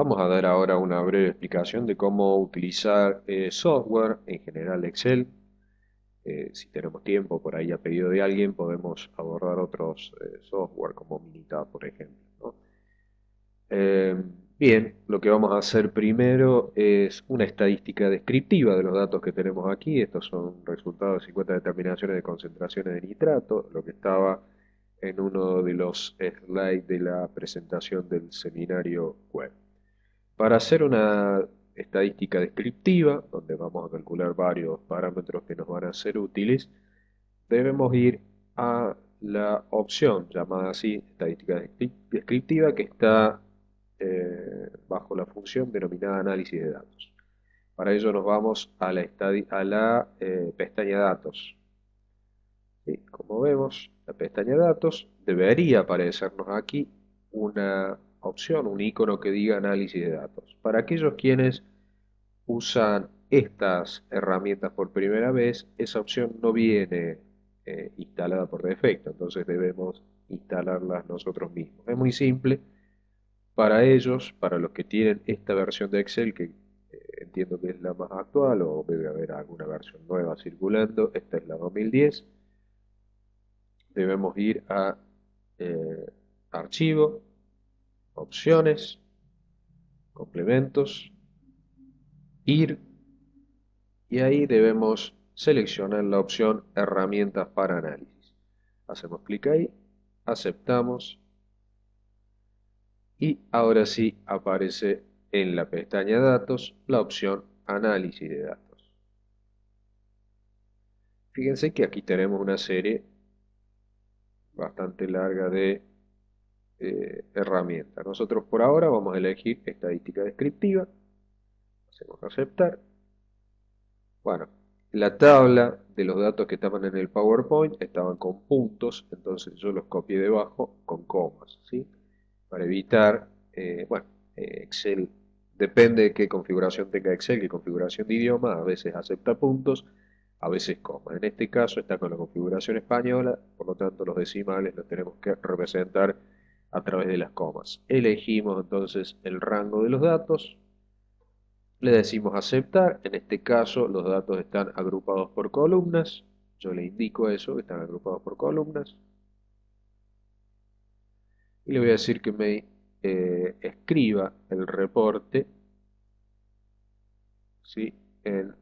Vamos a dar ahora una breve explicación de cómo utilizar software, en general Excel. Si tenemos tiempo por ahí a pedido de alguien, podemos abordar otros software como Minitab, por ejemplo, ¿no? Eh, Bien, lo que vamos a hacer primero es una estadística descriptiva de los datos que tenemos aquí. Estos son resultados de 50 determinaciones de concentraciones de nitrato, lo que estaba en uno de los slides de la presentación del seminario web. Para hacer una estadística descriptiva, donde vamos a calcular varios parámetros que nos van a ser útiles, debemos ir a la opción llamada así, estadística descriptiva, que está bajo la función denominada análisis de datos. Para ello nos vamos a la pestaña datos. ¿Sí? Como vemos, la pestaña datos debería aparecernos aquí una opción, un icono que diga análisis de datos. Para aquellos quienes usan estas herramientas por primera vez, esa opción no viene instalada por defecto, entonces debemos instalarlas nosotros mismos. Es muy simple. Para ellos, para los que tienen esta versión de Excel, que entiendo que es la más actual o debe haber alguna versión nueva circulando, esta es la 2010, debemos ir a eh, Archivo, Opciones, Complementos, Ir, y ahí debemos seleccionar la opción Herramientas para análisis. Hacemos clic ahí, aceptamos y ahora sí aparece en la pestaña Datos la opción Análisis de datos. Fíjense que aquí tenemos una serie bastante larga de herramientas. Nosotros por ahora vamos a elegir estadística descriptiva, hacemos aceptar. Bueno, la tabla de los datos que estaban en el PowerPoint estaban con puntos, entonces yo los copié debajo con comas, ¿sí? Para evitar, bueno, Excel, depende de qué configuración tenga Excel, qué configuración de idioma, a veces acepta puntos, a veces comas. En este caso está con la configuración española, por lo tanto los decimales los tenemos que representar a través de las comas. Elegimos entonces el rango de los datos, le decimos aceptar. En este caso los datos están agrupados por columnas, yo le indico eso, que están agrupados por columnas, y le voy a decir que me escriba el reporte, ¿sí?, en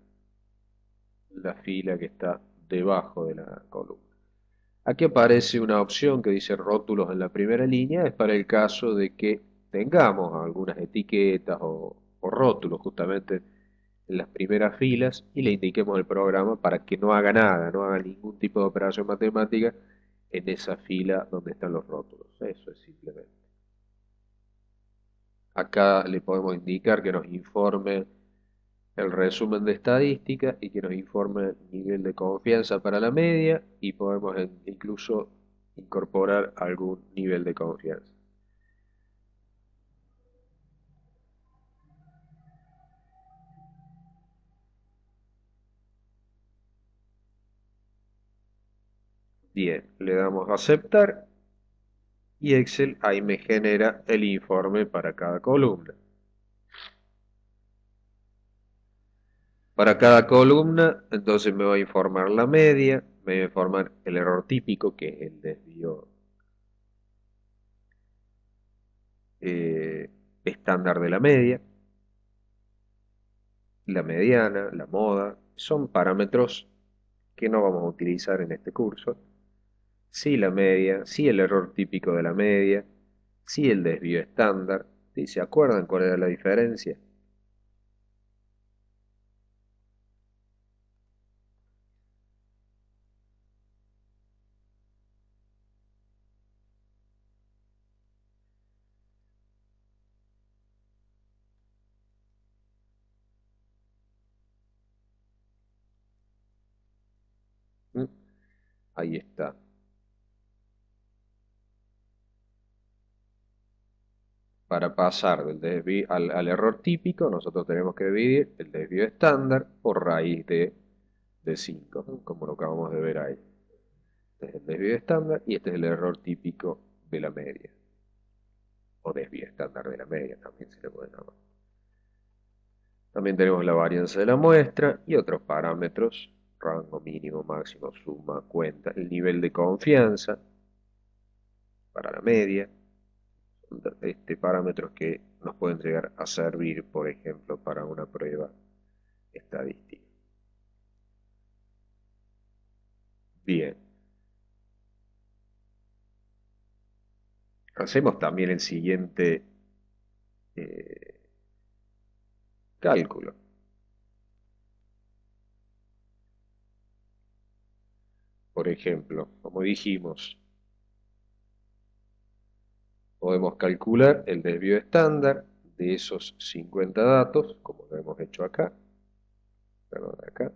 la fila que está debajo de la columna. Aquí aparece una opción que dice rótulos en la primera línea, es para el caso de que tengamos algunas etiquetas o rótulos justamente en las primeras filas y le indiquemos el programa para que no haga nada, no haga ningún tipo de operación matemática en esa fila donde están los rótulos. Eso es simplemente. Acá le podemos indicar que nos informe el resumen de estadísticas y que nos informe el nivel de confianza para la media y podemos incluso incorporar algún nivel de confianza. Bien, le damos a aceptar y Excel ahí me genera el informe para cada columna. Para cada columna, entonces me va a informar la media, me va a informar el error típico, que es el desvío estándar de la media, la mediana, la moda, son parámetros que no vamos a utilizar en este curso. Sí la media, sí el error típico de la media, sí el desvío estándar. ¿Sí? ¿Se acuerdan cuál era la diferencia? ¿Mm? Ahí está. Para pasar del desvío al error típico, nosotros tenemos que dividir el desvío estándar por raíz de 5, ¿no?, como lo acabamos de ver ahí. Este es el desvío estándar y este es el error típico de la media. o desvío estándar de la media, también se le puede llamar. También tenemos la varianza de la muestra y otros parámetros, rango mínimo, máximo, suma, cuenta, el nivel de confianza para la media, parámetros que nos pueden llegar a servir, por ejemplo, para una prueba estadística. Bien, hacemos también el siguiente eh, cálculo. Por ejemplo, como dijimos, podemos calcular el desvío estándar de esos 50 datos, como lo hemos hecho acá, perdón, acá.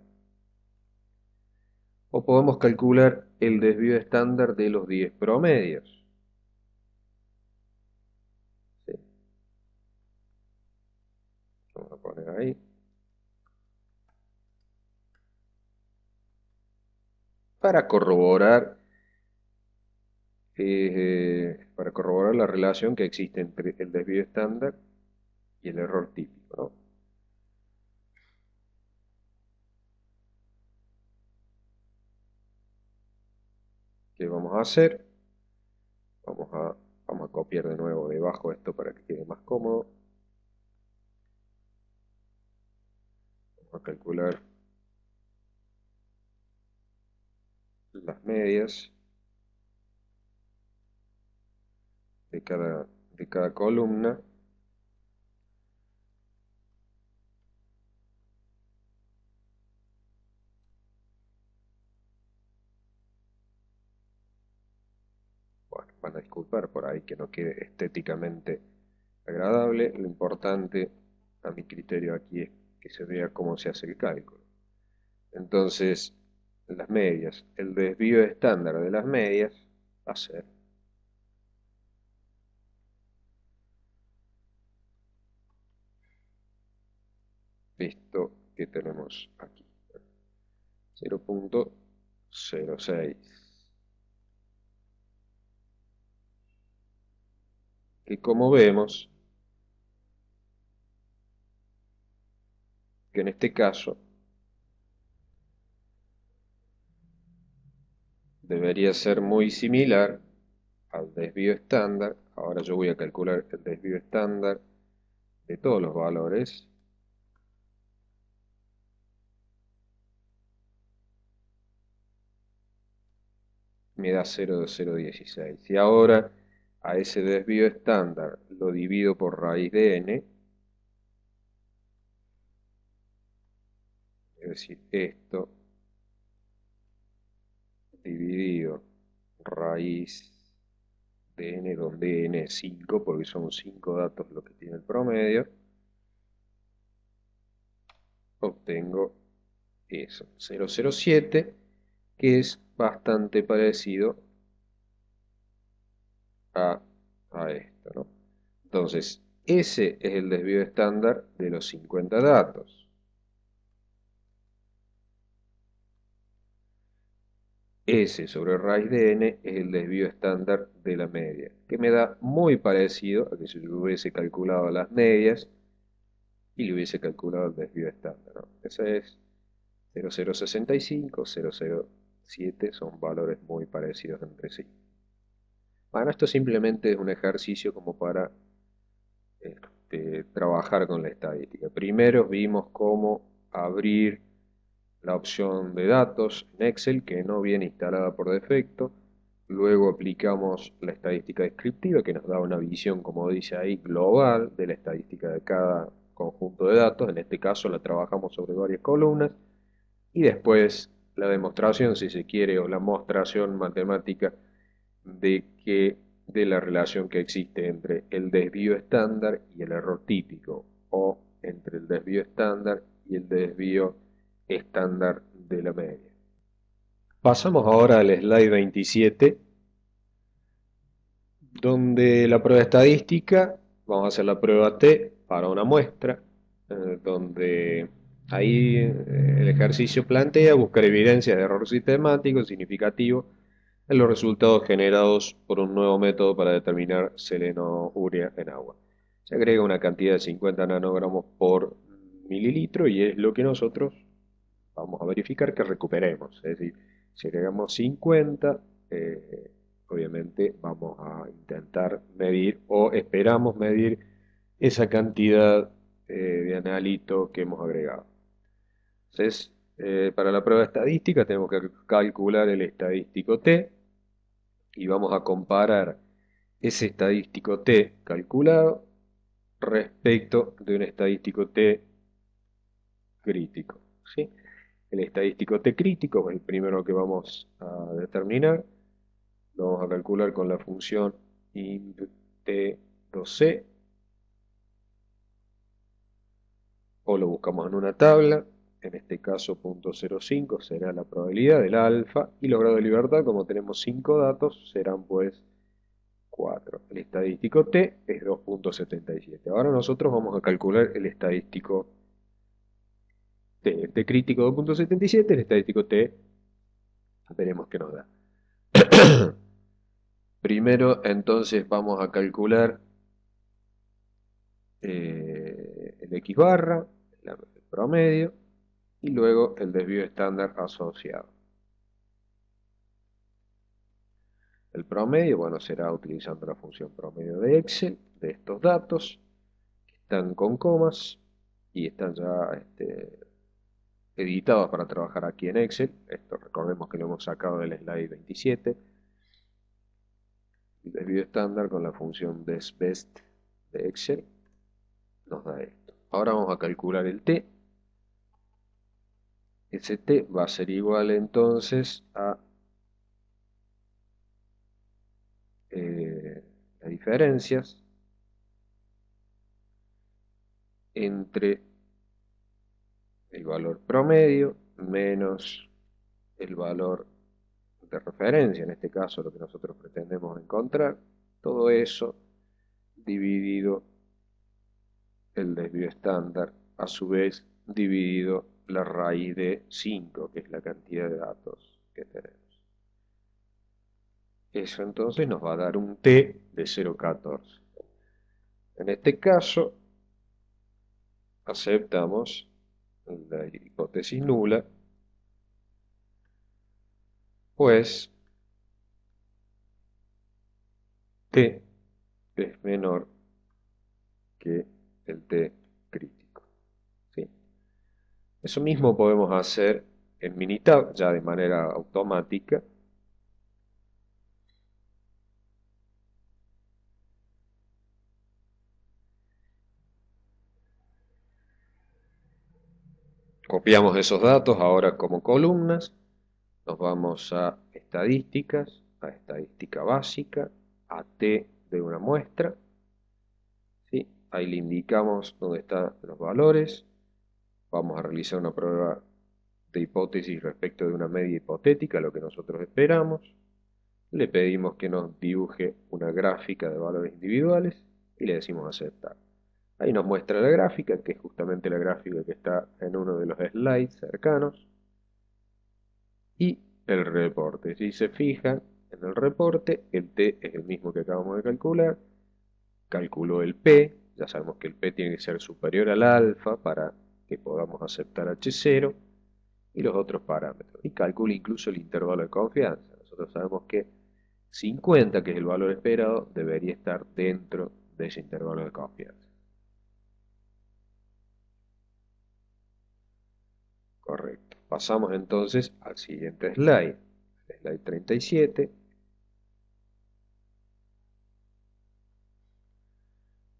O podemos calcular el desvío estándar de los 10 promedios. ¿Sí? Vamos a poner ahí. Para corroborar la relación que existe entre el desvío estándar y el error típico, ¿no? ¿Qué vamos a hacer? Vamos a copiar de nuevo debajo esto para que quede más cómodo. Vamos a calcular las medias de cada columna. Bueno, van a disculpar por ahí que no quede estéticamente agradable. Lo importante, a mi criterio aquí, es que se vea cómo se hace el cálculo. Entonces, las medias, el desvío estándar de las medias va a ser esto que tenemos aquí, 0.06, que como vemos, que en este caso debería ser muy similar al desvío estándar. Ahora yo voy a calcular el desvío estándar de todos los valores. Me da 0,016. Y ahora a ese desvío estándar lo divido por raíz de n, es decir, esto dividido raíz de n, donde n es 5, porque son 5 datos lo que tiene el promedio, obtengo eso, 0,07, que es bastante parecido a, a esto, ¿no? Entonces, ese es el desvío estándar de los 50 datos. S sobre raíz de n es el desvío estándar de la media, que me da muy parecido a que si yo hubiese calculado las medias y le hubiese calculado el desvío estándar, ¿no? Ese es 0,065, 0,07, son valores muy parecidos entre sí. Bueno, esto simplemente es un ejercicio como para trabajar con la estadística. Primero vimos cómo abrir la opción de datos en Excel, que no viene instalada por defecto. Luego aplicamos la estadística descriptiva, que nos da una visión, como dice ahí, global de la estadística de cada conjunto de datos. En este caso la trabajamos sobre varias columnas. Y después la demostración, si se quiere, o la mostración matemática de la relación que existe entre el desvío estándar y el error típico, o entre el desvío estándar y el desvío estándar de la media. Pasamos ahora al slide 27, donde la prueba estadística, vamos a hacer la prueba T para una muestra, donde ahí el ejercicio plantea buscar evidencias de error sistemático significativo en los resultados generados por un nuevo método para determinar seleno-urea en agua. Se agrega una cantidad de 50 nanogramos por mililitro y es lo que nosotros vamos a verificar que recuperemos. Es decir, si agregamos 50, obviamente vamos a intentar medir o esperamos medir esa cantidad de analito que hemos agregado. Entonces, para la prueba estadística tenemos que calcular el estadístico T y vamos a comparar ese estadístico T calculado respecto de un estadístico T crítico, ¿sí? El estadístico T crítico es el primero que vamos a determinar. Lo vamos a calcular con la función int2c o lo buscamos en una tabla. En este caso, 0.05 será la probabilidad del alfa y los grados de libertad, como tenemos 5 datos, serán pues 4. El estadístico T es 2.77. Ahora nosotros vamos a calcular el estadístico T. El T crítico 2.77, el estadístico T veremos qué nos da. Primero entonces vamos a calcular el X barra, el promedio, y luego el desvío estándar asociado. El promedio, bueno, será utilizando la función promedio de Excel de estos datos, que están con comas y están ya editados para trabajar aquí en Excel. Esto recordemos que lo hemos sacado del slide 27. El desvío estándar con la función desbest de Excel nos da esto. Ahora vamos a calcular el T. Ese T va a ser igual entonces a las diferencias entre el valor promedio menos el valor de referencia, en este caso lo que nosotros pretendemos encontrar, todo eso dividido el desvío estándar, a su vez dividido la raíz de 5, que es la cantidad de datos que tenemos. Eso entonces nos va a dar un T de 0,14. En este caso, aceptamos la hipótesis nula, pues T es menor que el T crítico, ¿sí? Eso mismo podemos hacer en Minitab, ya de manera automática. Copiamos esos datos ahora como columnas, nos vamos a estadísticas, a estadística básica, a T de una muestra, ¿sí? Ahí le indicamos dónde están los valores, vamos a realizar una prueba de hipótesis respecto de una media hipotética, lo que nosotros esperamos, le pedimos que nos dibuje una gráfica de valores individuales y le decimos aceptar. Ahí nos muestra la gráfica, que es justamente la gráfica que está en uno de los slides cercanos, y el reporte. Si se fijan en el reporte, el T es el mismo que acabamos de calcular, calculó el P, ya sabemos que el P tiene que ser superior al alfa para que podamos aceptar H0 y los otros parámetros, y calcula incluso el intervalo de confianza. Nosotros sabemos que 50, que es el valor esperado, debería estar dentro de ese intervalo de confianza. Correcto. Pasamos entonces al siguiente slide, slide 37,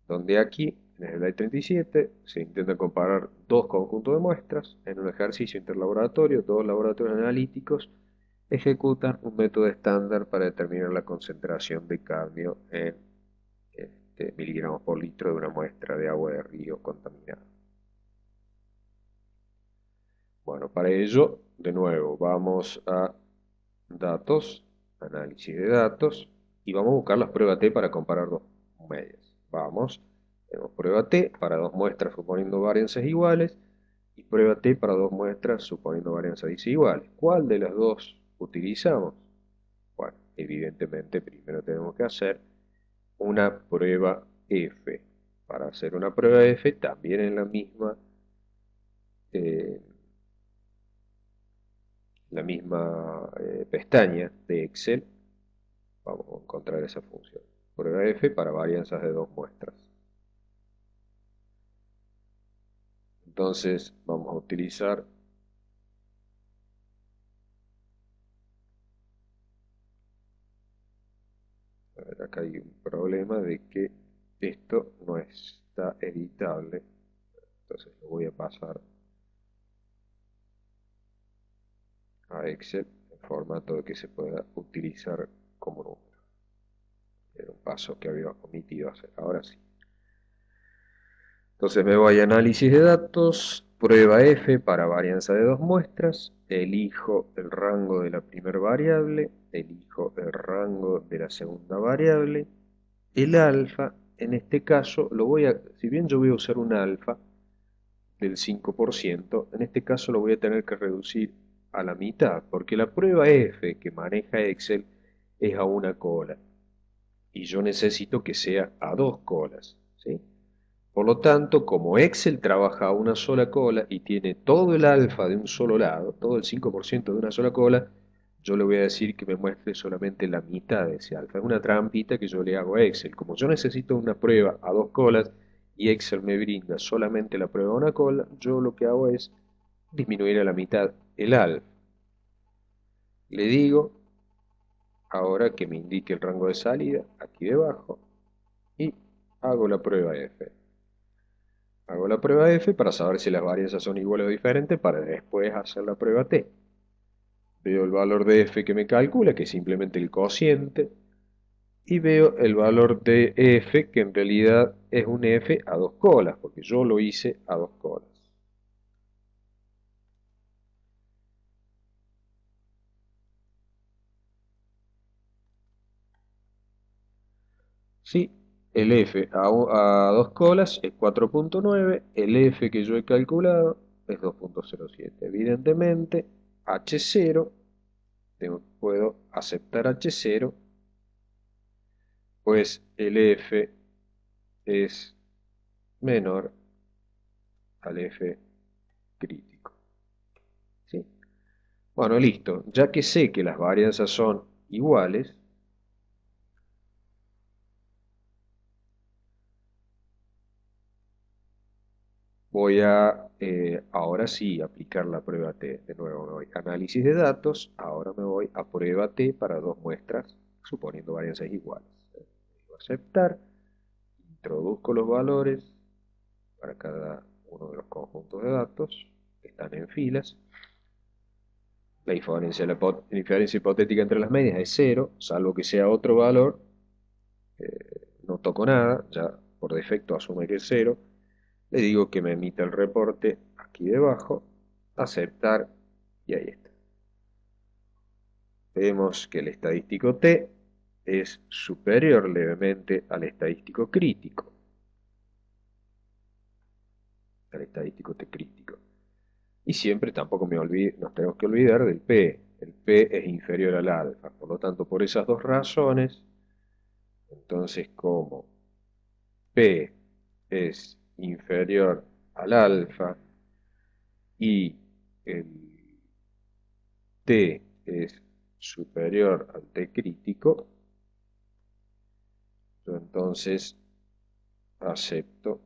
donde aquí, en el slide 37, se intenta comparar dos conjuntos de muestras. En un ejercicio interlaboratorio, dos laboratorios analíticos ejecutan un método estándar para determinar la concentración de cadmio en miligramos por litro de una muestra de agua de río contaminada. Bueno, para ello, de nuevo, vamos a datos, análisis de datos, y vamos a buscar las pruebas T para comparar dos medias. Vamos, tenemos prueba T para dos muestras suponiendo varianzas iguales, y prueba T para dos muestras suponiendo varianzas desiguales. ¿Cuál de las dos utilizamos? Bueno, evidentemente primero tenemos que hacer una prueba F. Para hacer una prueba F también en eh, la misma pestaña de Excel, vamos a encontrar esa función. Prueba F para varianzas de dos muestras. Entonces vamos a utilizar, a ver, acá hay un problema de que esto no está editable, entonces lo voy a pasar a Excel en formato de que se pueda utilizar como número. Era un paso que había omitido hacer, ahora sí. Entonces me voy a análisis de datos, prueba F para varianza de dos muestras, elijo el rango de la primera variable, elijo el rango de la segunda variable, el alfa, en este caso, si bien yo voy a usar un alfa del 5%, en este caso lo voy a tener que reducir a la mitad, porque la prueba F que maneja Excel es a una cola, y yo necesito que sea a dos colas, ¿sí? Por lo tanto, como Excel trabaja a una sola cola y tiene todo el alfa de un solo lado, todo el 5% de una sola cola, yo le voy a decir que me muestre solamente la mitad de ese alfa. Es una trampita que yo le hago a Excel. Como yo necesito una prueba a dos colas y Excel me brinda solamente la prueba a una cola, yo lo que hago es disminuir a la mitad el alfa. Le digo ahora que me indique el rango de salida aquí debajo y hago la prueba F. Hago la prueba F para saber si las varianzas son iguales o diferentes para después hacer la prueba T. Veo el valor de F que me calcula, que es simplemente el cociente, y veo el valor de F, que en realidad es un F a dos colas, porque yo lo hice a dos colas. Sí, el F a dos colas es 4.9, el F que yo he calculado es 2.07. Evidentemente, H0, puedo aceptar H0, pues el F es menor al F crítico. ¿Sí? Bueno, listo. Ya que sé que las varianzas son iguales, voy a ahora sí aplicar la prueba T. De nuevo me voy a análisis de datos, ahora me voy a prueba T para dos muestras, suponiendo varianzas iguales. Digo aceptar, introduzco los valores para cada uno de los conjuntos de datos que están en filas. La diferencia hipotética entre las medias es cero, salvo que sea otro valor. No toco nada, ya por defecto asume que es cero. Le digo que me emita el reporte aquí debajo, aceptar, y ahí está. Vemos que el estadístico T es superior levemente al estadístico crítico. Al estadístico T crítico. Y siempre tampoco nos tenemos que olvidar del P. El P es inferior al alfa. Por lo tanto, por esas dos razones, entonces como P es inferior al alfa y el T es superior al T crítico, yo entonces acepto,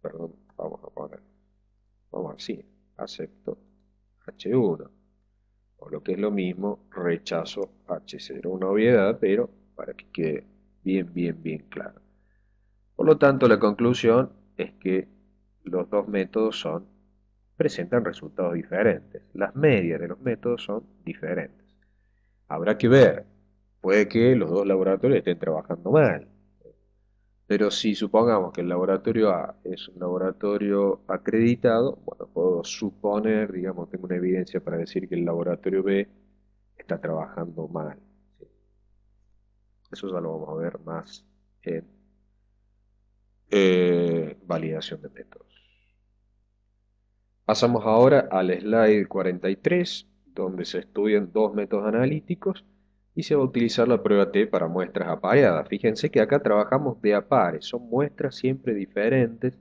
perdón, vamos así, acepto H1, o lo que es lo mismo, rechazo H0, una obviedad, pero para que quede bien claro. Por lo tanto, la conclusión es que los dos métodos presentan resultados diferentes. Las medias de los métodos son diferentes. Habrá que ver, puede que los dos laboratorios estén trabajando mal, pero si supongamos que el laboratorio A es un laboratorio acreditado, bueno, puedo suponer, digamos, tengo una evidencia para decir que el laboratorio B está trabajando mal. ¿Sí? Eso ya lo vamos a ver más en validación de métodos. Pasamos ahora al slide 43, donde se estudian dos métodos analíticos y se va a utilizar la prueba T para muestras apareadas. Fíjense que acá trabajamos de a pares, son muestras siempre diferentes,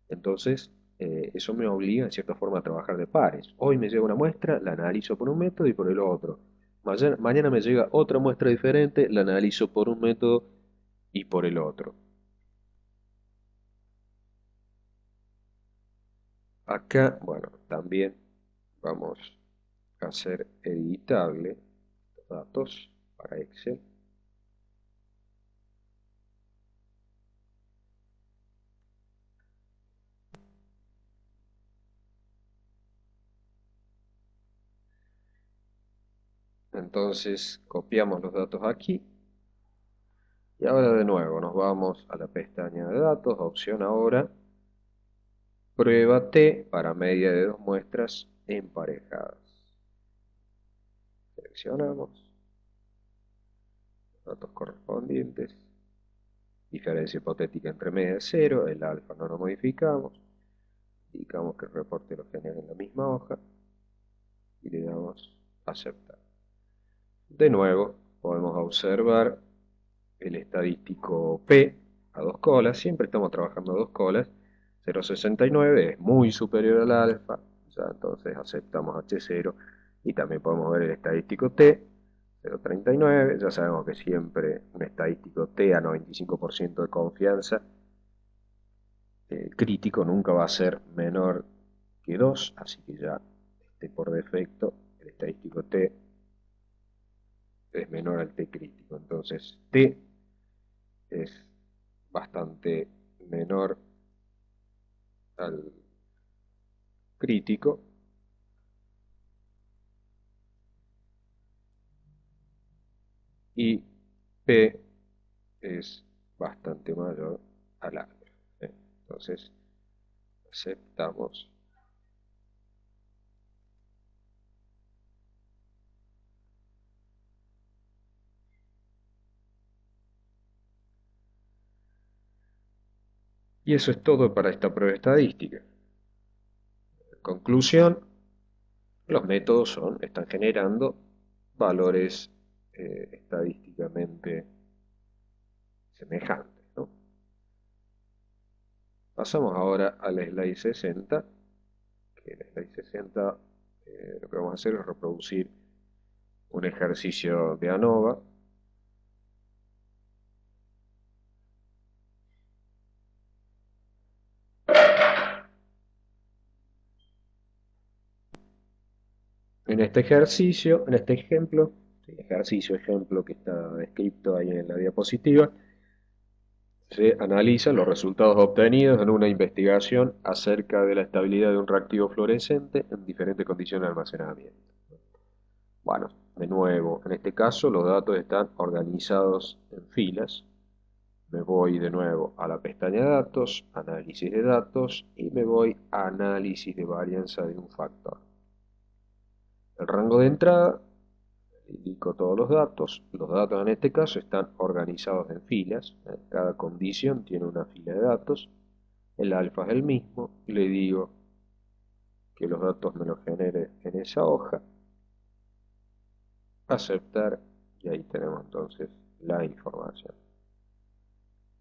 entonces eso me obliga en cierta forma a trabajar de pares. Hoy me llega una muestra, la analizo por un método y por el otro. Mañana me llega otra muestra diferente, la analizo por un método y por el otro. Acá, bueno, también vamos a hacer editable los datos para Excel. Entonces copiamos los datos aquí y ahora de nuevo nos vamos a la pestaña de datos, opción ahora, prueba T para media de dos muestras emparejadas. Seleccionamos los datos correspondientes, diferencia hipotética entre media y cero, el alfa no lo modificamos, indicamos que el reporte lo genera en la misma hoja y le damos aceptar. De nuevo podemos observar el estadístico P a dos colas, siempre estamos trabajando a dos colas, 0,69 es muy superior al alfa, ya entonces aceptamos H0 y también podemos ver el estadístico T, 0,39, ya sabemos que siempre un estadístico T a 95% de confianza crítico nunca va a ser menor que 2, así que ya por defecto el estadístico T es menor al T crítico, entonces T es bastante menor al crítico y P es bastante mayor al alfa. Entonces aceptamos. Y eso es todo para esta prueba estadística. Conclusión, los métodos están generando valores estadísticamente semejantes, ¿no? Pasamos ahora al slide 60, que en el slide 60 lo que vamos a hacer es reproducir un ejercicio de ANOVA. En este ejercicio, en este ejemplo, sí, ejemplo que está descrito ahí en la diapositiva, se analizan los resultados obtenidos en una investigación acerca de la estabilidad de un reactivo fluorescente en diferentes condiciones de almacenamiento. Bueno, de nuevo, en este caso los datos están organizados en filas. Me voy de nuevo a la pestaña de datos, análisis de datos y me voy a análisis de varianza de un factor. El rango de entrada, indico todos los datos en este caso están organizados en filas, cada condición tiene una fila de datos, el alfa es el mismo, y le digo que los datos me los genere en esa hoja, aceptar, y ahí tenemos entonces la información.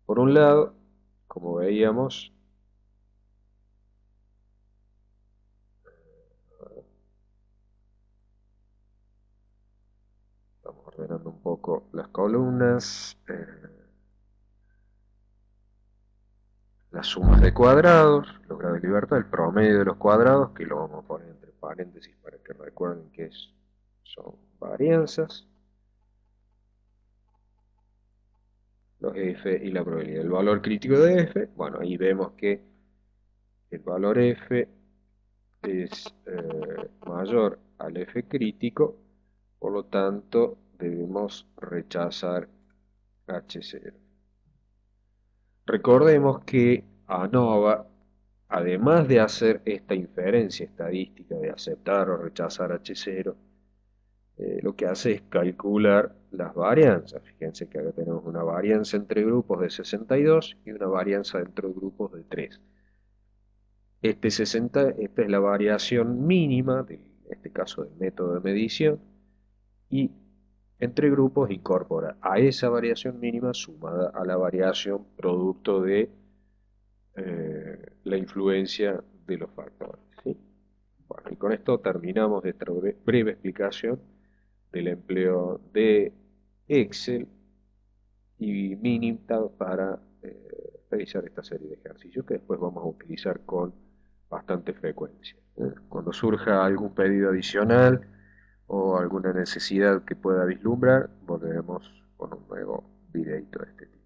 Por un lado, como veíamos, estamos ordenando un poco las columnas, las sumas de cuadrados, los grados de libertad, el promedio de los cuadrados, que lo vamos a poner entre paréntesis para que recuerden que son varianzas, los F y la probabilidad. El valor crítico de F, bueno, ahí vemos que el valor F es mayor al F crítico, por lo tanto debemos rechazar H0. Recordemos que ANOVA, además de hacer esta inferencia estadística de aceptar o rechazar H0, lo que hace es calcular las varianzas. Fíjense que acá tenemos una varianza entre grupos de 62 y una varianza entre grupos de 3. Esta es la variación mínima, en este caso del método de medición, y entre grupos incorpora a esa variación mínima sumada a la variación producto de la influencia de los factores, ¿sí? Bueno, y con esto terminamos esta breve explicación del empleo de Excel y Minitab para realizar esta serie de ejercicios que después vamos a utilizar con bastante frecuencia. Cuando surja algún pedido adicional o alguna necesidad que pueda vislumbrar, volveremos con un nuevo videito de este tipo.